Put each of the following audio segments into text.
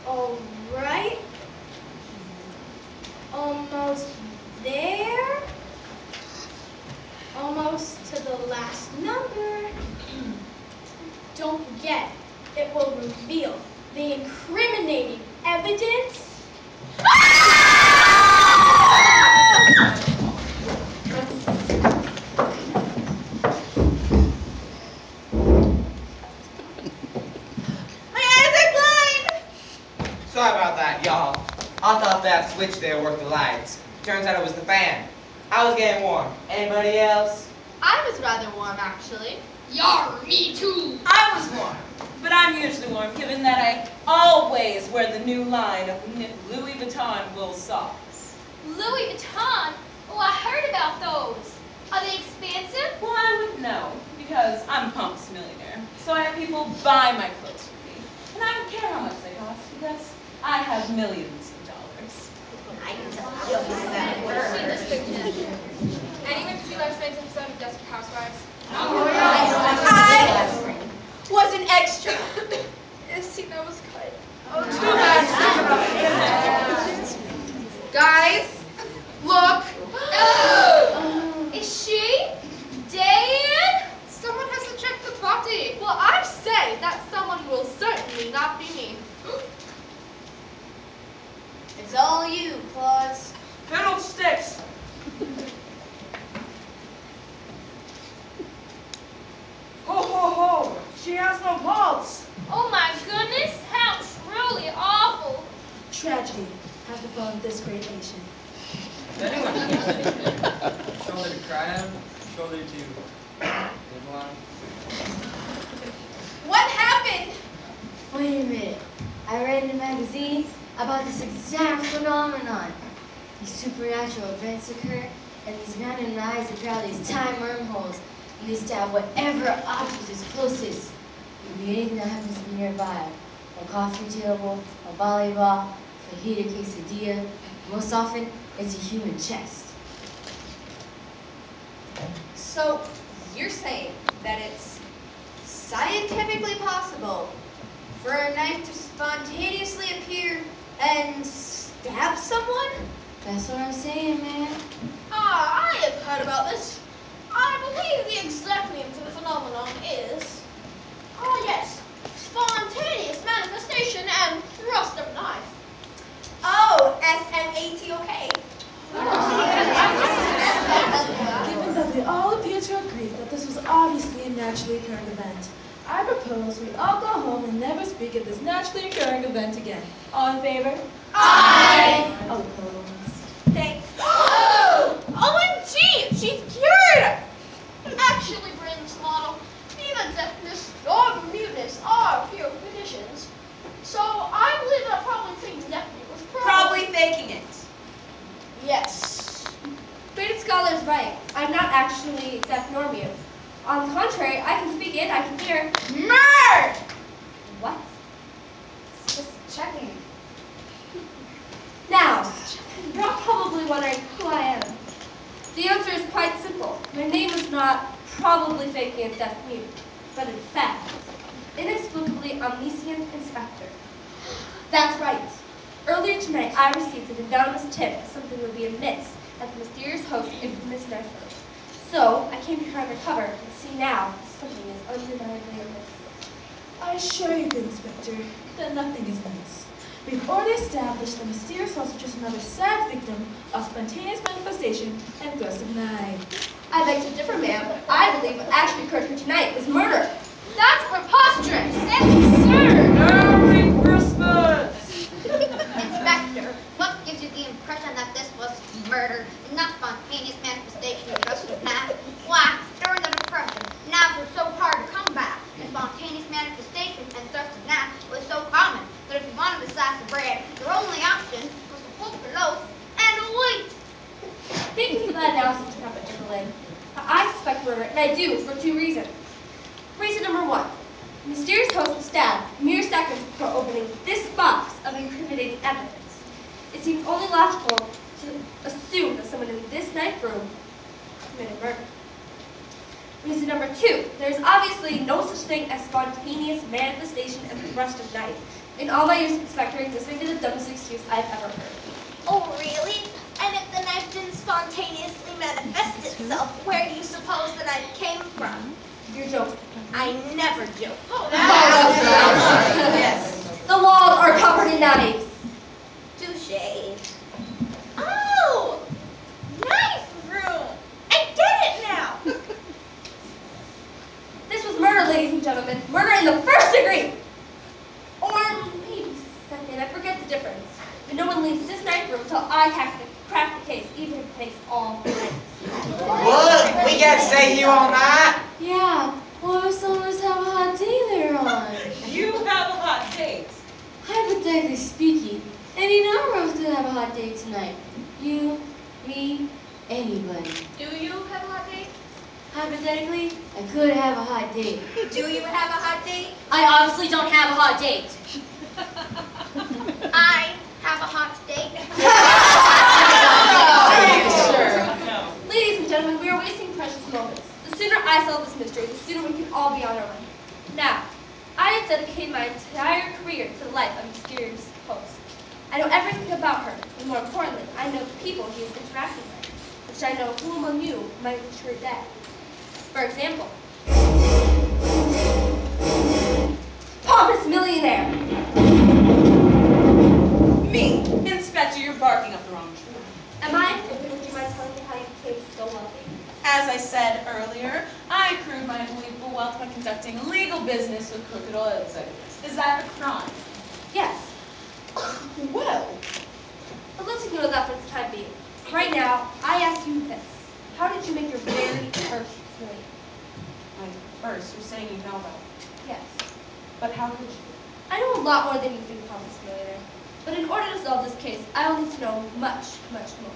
All right. Almost there. Almost to the last number. Don't forget, it will reveal the incriminating evidence. Sorry about that, y'all. I thought that switch there worked the lights. Turns out it was the fan. I was getting warm. Anybody else? I was rather warm, actually. Yar, me too. I was warm, but I'm usually warm given that I always wear the new line of Louis Vuitton wool socks. Louis Vuitton? Oh, I heard about those. Are they expensive? Well, I would know, because I'm a pompous millionaire. So I have people buy my clothes for me. And I don't care how much they cost, because I have millions of dollars. Anyone see last night's episode of Desperate Housewives? I was an extra. This scene that was cut. Oh, too bad. Guys, look. Is she? Dan? Someone has to check the body. Well, I say that someone will certainly not be me. It's all you, Claus. Fiddlesticks! Ho ho ho! She has no pulse! Oh my goodness, how truly awful. Tragedy has befallen this great nation. Shoulder to cry on, shoulder to live on. What happened? Wait a minute. I read in the magazine about this exact phenomenon. These supernatural events occur, and these random eyes are called these time wormholes, and they stab whatever object is closest. It could be anything that happens nearby. A coffee table, a volleyball, a fajita quesadilla. Most often, it's a human chest. So, you're saying that it's scientifically possible for a knife to spontaneously appear and stab someone? That's what I'm saying, man. I have heard about this. I believe the exact name for the phenomenon is, yes, spontaneous manifestation and thrust of knife. Oh, SMATOK. Given that we all appear to agree that this was obviously a naturally occurring event, I propose we all go home and never speak of this naturally occurring event again. All in favor? Aye. Opposed? Thanks. OMG, she's cured! Actually, Britain's model, neither deafness nor muteness are pure conditions. So I believe that probably thinking deafness was Probably faking it. Yes. Great scholar's right. I'm not actually deaf nor mute. On the contrary, I can speak and I can hear. Murd! What? Just checking. Now, you're probably wondering who I am. The answer is quite simple. My name is not probably faking a deaf mute, but in fact, inexplicably omniscient inspector. That's right. Earlier tonight, I received an anonymous tip that something would be amiss at the mysterious host's infamous knife room. So, I came here undercover and see now something is undeniably amiss. I assure you, good Inspector, that nothing is amiss. We've already established that mysterious host is just another sad victim of spontaneous manifestation and thrust of knife. I beg to differ, ma'am. I believe what actually occurred here tonight is murder. That's preposterous. That's absurd. Merry Christmas! Inspector, what gives you the impression that this was murder and not spontaneous manifestation of thrust of knife? Why, during the Depression, knives were so hard to come by, and spontaneous manifestation and thrust of knife was so common that if you wanted a slice of bread, your only option was to pull the loaf and wait. Thank you for that analysis, Professor Chamberlain. I suspect murder, and I do, for two reasons. Reason number one, the mysterious host was stabbed mere seconds before opening this box of incriminating evidence. It seems only logical to assume that someone in this knife room committed murder. Reason number two, there is obviously no such thing as spontaneous manifestation and thrust of knife. In all my years of inspectoring, this may be the dumbest excuse I've ever heard. Oh, really? And if the knife didn't spontaneously manifest itself, where do you suppose the knife came from? You're joking. I never joke. Oh, Yes. The walls are covered in knives. Touche. Oh! Knife room! I get it now! This was murder, ladies and gentlemen. Murder in the first degree. Or maybe second. I forget the difference. But no one leaves this knife room until I crack the case, even if it takes all night. Look, we can't stay here all night. Yeah, what if some of us have a hot day later on? You have a hot date. Hypothetically speaking, any number of us could have a hot day tonight. You, me, anybody. Do you have a hot date? Hypothetically, I could have a hot date. Do you have a hot date? I obviously don't have a hot date. I have a hot date. Ladies and gentlemen, we are wasting precious moments. The sooner I solve this mystery, the sooner we can all be on our way. Now, I have dedicated my entire career to the life of a mysterious host. I know everything about her, and more importantly, I know the people he is interacting with, which I know who among you might wish her dead. For example, pompous millionaire. Me, Inspector, you're barking up the wrong tree. Am I? Would you mind telling me how you became so wealthy? As I said earlier, I accrued my unbelievable wealth by conducting illegal business with crooked oil executives. Is that a crime? Yes. Well, But let's ignore that for the time being. Right now, I ask you this. How did you make your very first million? my first, you're saying you know about it. Yes. But how could you? I know a lot more than you think, Pompous Millionaire. But in order to solve this case, I will need to know much, much more.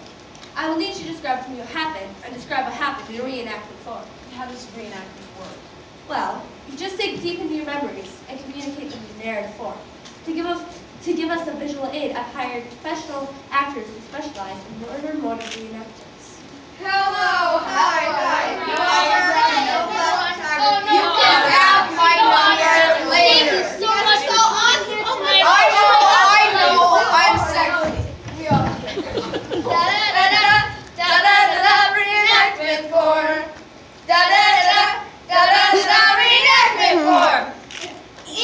I will need you to describe to me what happened and describe what happened in a reenactment form. How does reenactment work? Well, you just dig deep into your memories and communicate them in narrative form. To give us a visual aid, I've hired professional actors who specialize in murder motive reenactments. Hello, hi. Oh, no. You can have my number Thank you later. so much. So awesome. Oh, my I know, I'm sexy. We all Da-da-da-da, da-da-da-da, reenactment form. Da-da-da-da, da-da-da-da, reenactment form. E.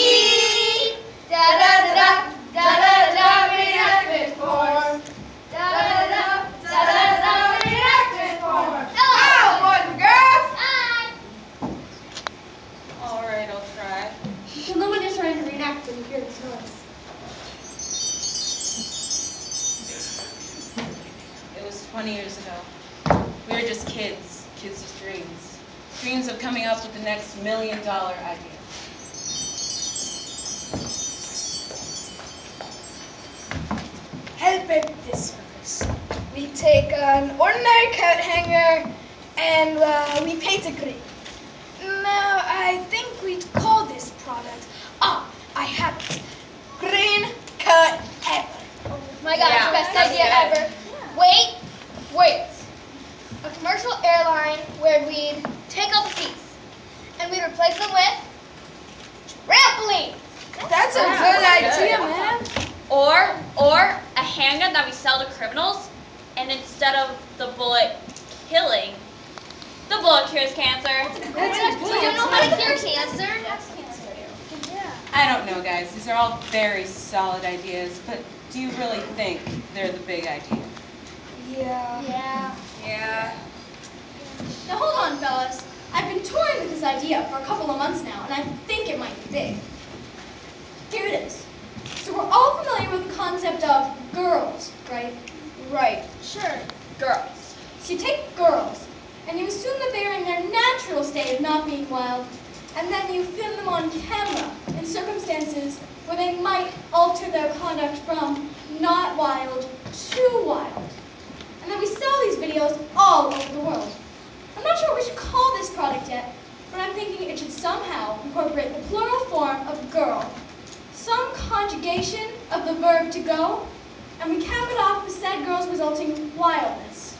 Da-da-da-da, da-da-da-da, reenactment form. Da-da-da-da, da-da-da-da, reenactment form. Hello, boys and girls. Hi. All right, I'll try. You can know when you're trying to reenact when you hear this noise. It was 20 years ago. We were just kids with dreams. Dreams of coming up with the next $1 million idea. Help it this purpose. We take an ordinary coat hanger and we paint it green. Now, I think we'd call this product, I have it, Green Coat Hanger. My gosh, best idea ever. Wait. A commercial airline where we'd take all the seats and we'd replace them with trampolines. That's a good idea, man. Or a handgun that we sell to criminals, and instead of the bullet killing, the bullet cures cancer. That's a Do you know how to cure cancer? I don't know, guys. These are all very solid ideas, but do you really think they're the big idea? Yeah. Yeah. Now hold on, fellas. I've been toying with this idea for a couple of months now, and I think it might be big. Here it is. So we're all familiar with the concept of girls, right? Right. Sure, girls. So you take girls, and you assume that they are in their natural state of not being wild, and then you film them on camera in circumstances where they might alter their conduct from not wild to wild. And then we sell these videos all over the world. I'm not sure what we should call this product yet, but I'm thinking it should somehow incorporate the plural form of girl, some conjugation of the verb to go, and we cap it off with said girl's resulting wildness.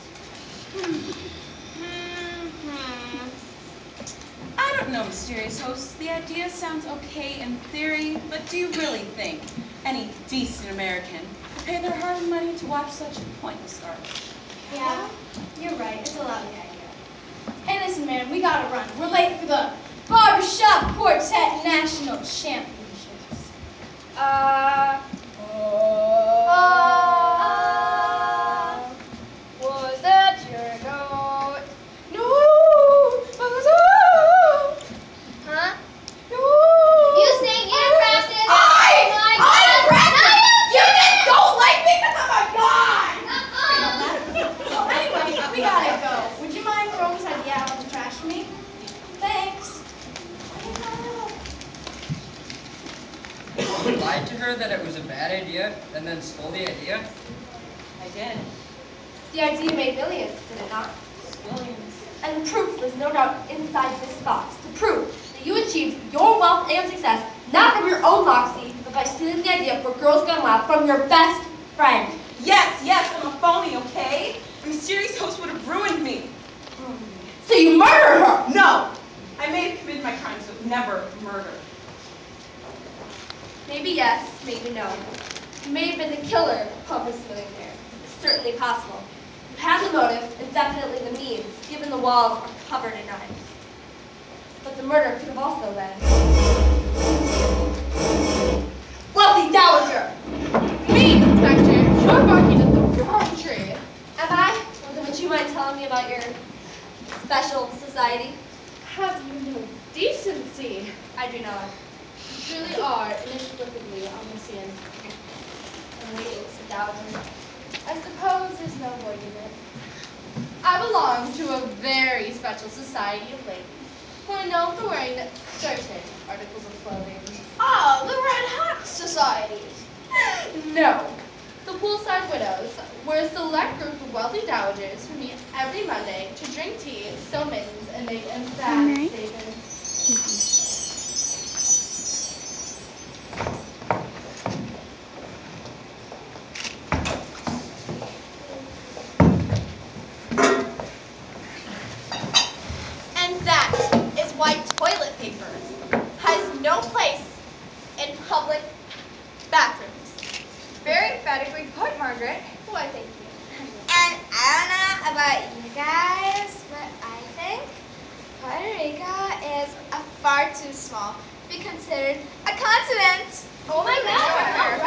I don't know, mysterious host. The idea sounds okay in theory, but do you really think any decent American would pay their hard money to watch such pointless garbage? Yeah, you're right. It's a lovely idea. Hey, listen, man, we gotta run. We're late for the Barbershop Quartet National Championships. Was that your note? No! Huh? No! You sing in practice? I practice! You just don't like me because I'm a guy! So anyway, we gotta go. Would you mind throwing this idea out in the trash for me? Thanks. You lied to her that it was a bad idea and then stole the idea? I did. The idea made millions, did it not? Williams. And the proof was no doubt inside this box to prove that you achieved your wealth and success not from your own moxie, but by stealing the idea for Girls Gone Wild from your best friend. Yes, I'm a phony, okay? A mysterious host would have ruined me. So you murdered her! No! I may have committed my crimes, but never murder. Maybe yes, maybe no. You may have been the killer of this millionaire. It's certainly possible. You had the motive and definitely the means, given the walls are covered in knives. But the murder could have also been wealthy dowager. Me, Inspector, you're barking at the wrong tree. Am I? Well, then would you mind telling me about your special society? Have you no decency? I do not. You truly are inexplicably omniscient. Ladies, a dowager. I suppose there's no avoiding it. I belong to a very special society of ladies who are known for wearing certain articles of clothing. Ah, the Red Hat Society. No. The Poolside Widows. We're a select group of wealthy dowagers who meet every Monday to drink tea, sew mittens, and make emphatic statements. And that is why toilet paper has no place in public bathrooms. Very emphatically put, Margaret. Why, thank you. And I don't know about you guys, but I think Puerto Rico is far too small to be considered a continent. Oh my God,